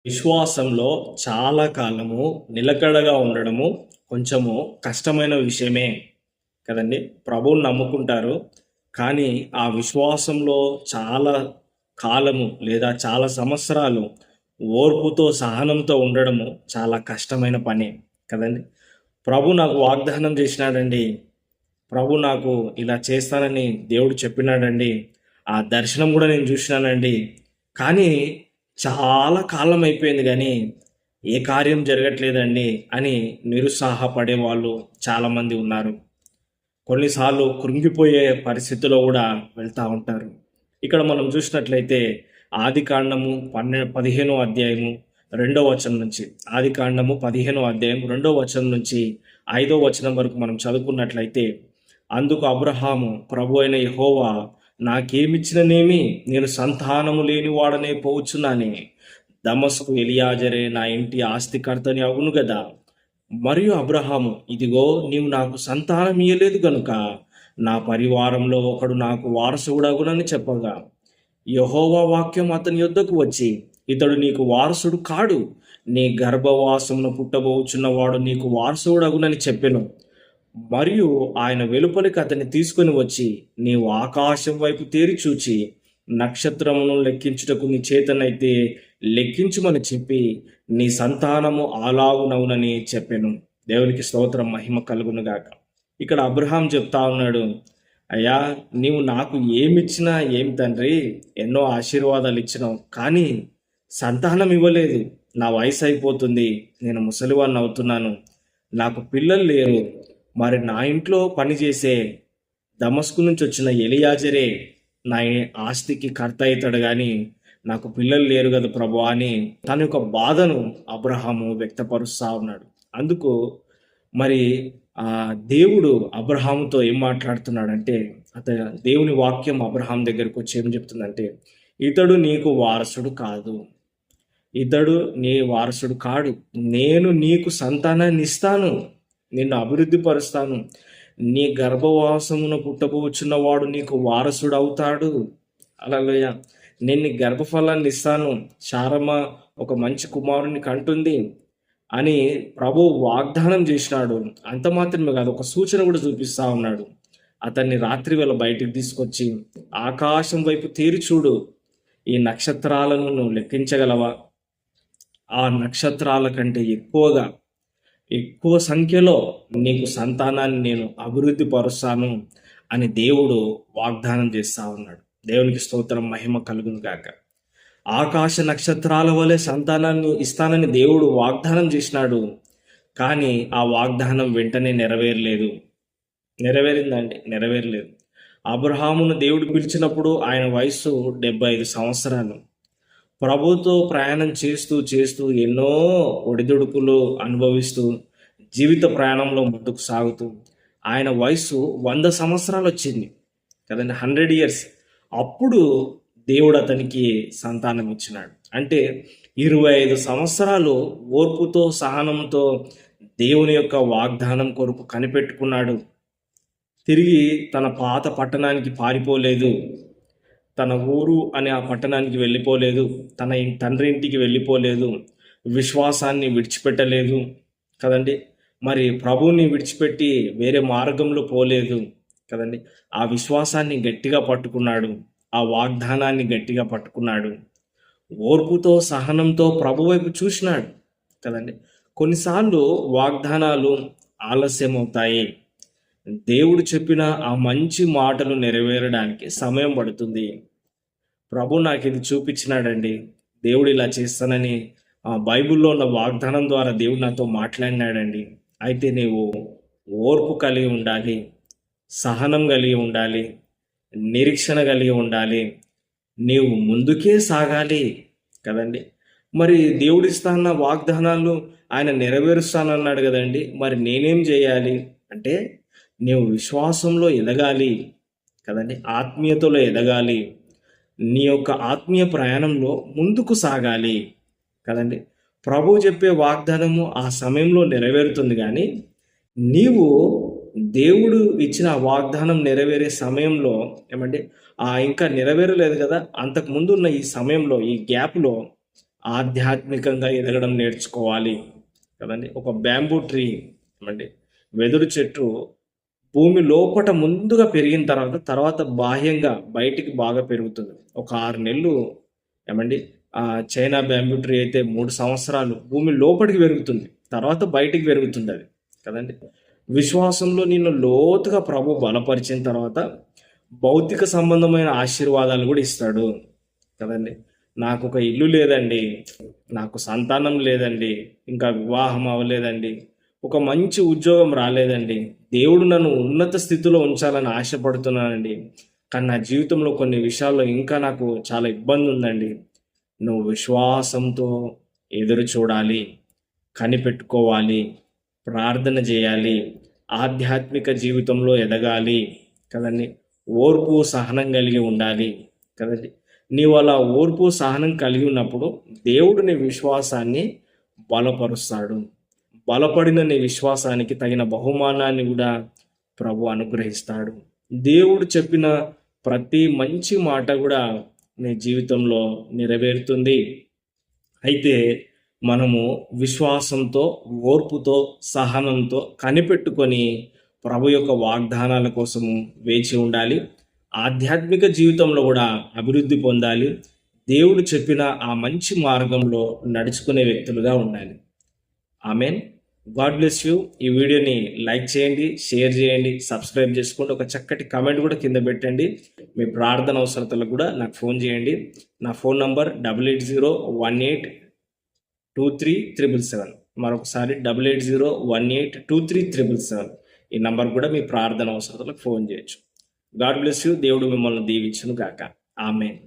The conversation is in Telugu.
విశ్వాసంలో చాలా కాలము నిలకడగా ఉండడము కొంచెము కష్టమైన విషయమే కదండి. ప్రభువుని నమ్ముకుంటారు. కానీ ఆ విశ్వాసంలో చాలా కాలము లేదా చాలా సంవత్సరాలు ఓర్పుతో, సహనంతో ఉండడము చాలా కష్టమైన పని కదండి. ప్రభు నాకు వాగ్దానం చేసినాడండి. ప్రభు నాకు ఇలా చేస్తానని దేవుడు చెప్పినాడండి. ఆ దర్శనం కూడా నేను చూసినానండి. కానీ చాలా కాలం అయిపోయింది గానీ, ఏ కార్యం జరగట్లేదండి అని నిరుత్సాహపడే వాళ్ళు చాలామంది ఉన్నారు. కొన్నిసార్లు కృంగిపోయే పరిస్థితిలో కూడా వెళ్తా ఉంటారు. ఇక్కడ మనం చూసినట్లయితే ఆదికాండము 15వ అధ్యాయము 2వ వచనం నుంచి, ఆదికాండము 15వ అధ్యాయం 2వ వచనం నుంచి 5వ వచనం వరకు మనం చదువుకున్నట్లయితే, అందుకు అబ్రహాము, ప్రభు అయిన యెహోవా నాకేమిచ్చిననేమి, నేను సంతానము లేనివాడనే పోవచ్చున్నానే. దమస్కు ఎలియాజరే నా ఇంటి ఆస్తికర్తని అగును గదా. మరియు అబ్రహాము, ఇదిగో నీవు నాకు సంతానం ఇయ్యలేదు గనుక నా పరివారంలో ఒకడు నాకు వారసుడగునని చెప్పగా, యెహోవా వాక్యం అతని యొద్దకు వచ్చి, ఇతడు నీకు వారసుడు కాడు, నీ గర్భవాసమున పుట్టబోచున్నవాడు నీకు వారసుడగునని చెప్పెను. మరియు ఆయన వెలుపలికి అతన్ని తీసుకొని వచ్చి, నీవు ఆకాశం వైపు తేరి చూచి నక్షత్రమును లెక్కించుటకు నీ చేతనైతే లెక్కించుమని చెప్పి నీ సంతానము అలాగునవునని చెప్పెను. దేవునికి స్తోత్రం, మహిమ కలుగును గాక. ఇక్కడ అబ్రహాం చెప్తా ఉన్నాడు, అయ్యా నీవు నాకు ఏమిచ్చినా ఏమి తండ్రి, ఎన్నో ఆశీర్వాదాలు ఇచ్చినావు, కానీ సంతానం ఇవ్వలేదు. నా వయసు అయిపోతుంది, నేను ముసలివాడిని అవుతున్నాను, నాకు పిల్లలు లేరు. మరి నా ఇంట్లో పనిచేసే దమస్కు నుంచి వచ్చిన ఎలియాజరే నా ఆస్తికి కర్త అవుతాడు, కానీ నాకు పిల్లలు లేరు కదా ప్రభు అని తన యొక్క బాధను అబ్రహాము వ్యక్తపరుస్తూ ఉన్నాడు. అందుకు మరి ఆ దేవుడు అబ్రహాముతో ఏం మాట్లాడుతున్నాడంటే, దేవుని వాక్యం అబ్రహాం దగ్గరకు వచ్చి ఏం చెప్తుందంటే, ఇతడు నీకు వారసుడు కాదు, ఇతడు నీ వారసుడు కాడు, నేను నీకు సంతానాన్ని ఇస్తాను, నిన్ను అభివృద్ధి పరుస్తాను, నీ గర్భవాసమున పుట్టబోచున్నవాడు నీకు వారసుడు అవుతాడు. హల్లెలూయా. నేను నీ గర్భఫలాన్ని ఇస్తాను, శారమ్మ ఒక మంచి కుమారుని కంటుంది అని ప్రభు వాగ్దానం చేసినాడు. అంత మాత్రమే కాదు, ఒక సూచన కూడా చూపిస్తా ఉన్నాడు. అతన్ని రాత్రి వేళ బయటికి తీసుకొచ్చి, ఆకాశం వైపు తేరి చూడు, ఈ నక్షత్రాలను నువ్వు లెక్కించగలవా? ఆ నక్షత్రాల కంటే ఎక్కువ సంఖ్యలో నీకు సంతానాన్ని నేను అభివృద్ధి పరుస్తాను అని దేవుడు వాగ్దానం చేస్తా ఉన్నాడు. దేవునికి స్తోత్రం, మహిమ కలుగును గాక. ఆకాశ నక్షత్రాల వలె సంతానాన్ని ఇస్తానని దేవుడు వాగ్దానం చేసినాడు. కానీ ఆ వాగ్దానం వెంటనే నెరవేరలేదు. అబ్రహామును దేవుడు పిలిచినప్పుడు ఆయన వయస్సు 75 సంవత్సరాలు. ప్రభుతో ప్రయాణం చేస్తూ ఎన్నో ఒడిదుడుకులు అనుభవిస్తూ జీవిత ప్రయాణంలో ముందుకు సాగుతూ ఆయన వయసు 100 సంవత్సరాలు వచ్చింది కదండి, 100 ఇయర్స్. అప్పుడు దేవుడు అతనికి సంతానం ఇచ్చినాడు. అంటే 25 సంవత్సరాలు ఓర్పుతో, సహనంతో దేవుని యొక్క వాగ్దానం కొరకు కనిపెట్టుకున్నాడు. తిరిగి తన పాత పట్టణానికి పారిపోలేదు, తన ఊరు అనే ఆ పట్టణానికి వెళ్ళిపోలేదు, తన తండ్రి ఇంటికి వెళ్ళిపోలేదు, విశ్వాసాన్ని విడిచిపెట్టలేదు కదండి. మరి ప్రభువుని విడిచిపెట్టి వేరే మార్గంలో పోలేదు కదండి. ఆ విశ్వాసాన్ని గట్టిగా పట్టుకున్నాడు, ఆ వాగ్దానాన్ని గట్టిగా పట్టుకున్నాడు. ఓర్పుతో, సహనంతో ప్రభు వైపు చూసినాడు కదండి. కొన్నిసార్లు వాగ్దానాలు ఆలస్యమవుతాయి. దేవుడు చెప్పిన ఆ మంచి మాటలు నెరవేరడానికి సమయం పడుతుంది. ప్రభు నాకు ఇది చూపించినాడండి, దేవుడు ఇలా చేస్తానని బైబిల్లో ఉన్న వాగ్దానం ద్వారా దేవుడు నాతో మాట్లాడినాడండి. అయితే నీవు ఓర్పు కలిగి ఉండాలి, సహనం కలిగి ఉండాలి, నిరీక్షణ కలిగి ఉండాలి, నీవు ముందుకే సాగాలి కదండి. మరి దేవుడు ఇస్తాన్న వాగ్దానాలు ఆయన నెరవేరుస్తానన్నాడు కదండి. మరి నేనేం చేయాలి అంటే, నీవు విశ్వాసంలో ఎదగాలి కదండి, ఆత్మీయతలో ఎదగాలి, నీ యొక్క ఆత్మీయ ప్రయాణంలో ముందుకు సాగాలి కదండి. ప్రభువు చెప్పే వాగ్దానము ఆ సమయంలో నెరవేరుతుంది, కానీ నీవు దేవుడు ఇచ్చిన వాగ్దానం నెరవేరే సమయంలో ఏమంటే ఇంకా నెరవేరలేదు కదా, అంతకు ముందు ఉన్న ఈ సమయంలో, ఈ గ్యాప్లో ఆధ్యాత్మికంగా ఎదగడం నేర్చుకోవాలి కదండి. ఒక బ్యాంబూ ట్రీ ఏమండి, వెదురు చెట్టు భూమి లోపట ముందుగా పెరిగిన తర్వాత బాహ్యంగా బయటికి బాగా పెరుగుతుంది. ఒక 6 నెలలు ఏమండి, చైనా బ్యాంబూ ట్రీ అయితే 3 సంవత్సరాలు భూమి లోపటికి పెరుగుతుంది. తర్వాత బయటికి పెరుగుతుంది అది కదండి. విశ్వాసంలో నిన్ను లోతుగా ప్రభు బలపరిచిన తర్వాత భౌతిక సంబంధమైన ఆశీర్వాదాలు కూడా ఇస్తాడు కదండి. నాకు ఒక ఇల్లు లేదండి, నాకు సంతానం లేదండి, ఇంకా వివాహం అవ్వలేదండి, ఒక మంచి ఉద్యోగం రాలేదండి, దేవుడు నన్ను ఉన్నత స్థితిలో ఉంచాలని ఆశపడుతున్నానండి, కానీ నా జీవితంలో కొన్ని విషయాల్లో ఇంకా నాకు చాలా ఇబ్బంది ఉందండి. నువ్వు విశ్వాసంతో ఎదురు చూడాలి, కనిపెట్టుకోవాలి, ప్రార్థన చేయాలి, ఆధ్యాత్మిక జీవితంలో ఎదగాలి కదండి. ఓర్పు సహనం కలిగి ఉండాలి కదండి. నీవు అలా ఓర్పు సహనం కలిగి ఉన్నప్పుడు దేవుడు నీ విశ్వాసాన్ని బలపరుస్తాడు. బలపడిన నీ విశ్వాసానికి తగిన బహుమానాన్ని కూడా ప్రభు అనుగ్రహిస్తాడు. దేవుడు చెప్పిన ప్రతి మంచి మాట కూడా నీ జీవితంలో నెరవేరుతుంది. అయితే మనము విశ్వాసంతో, ఓర్పుతో, సహనంతో కనిపెట్టుకొని ప్రభు యొక్క వాగ్దానాల కోసము వేచి ఉండాలి. ఆధ్యాత్మిక జీవితంలో కూడా అభివృద్ధి పొందాలి. దేవుడు చెప్పిన ఆ మంచి మార్గంలో నడుచుకునే వ్యక్తులుగా ఉండాలి. ఆమెన్. God bless you. ఈ వీడియోని లైక్ చేయండి, షేర్ చేయండి, సబ్స్క్రైబ్ చేసుకోండి. ఒక చక్కటి కమెంట్ కూడా కింద పెట్టండి. మీ ప్రార్థన అవసరతలకు కూడా నాకు ఫోన్ చేయండి. నా ఫోన్ నంబర్ 8801823777. మరొకసారి 8801823777. ఈ నంబర్ కూడా మీ ప్రార్థన అవసరతలకు ఫోన్ చేయొచ్చు. God bless you. దేవుడు మిమ్మల్ని దీవించును గాక. ఆమెన్.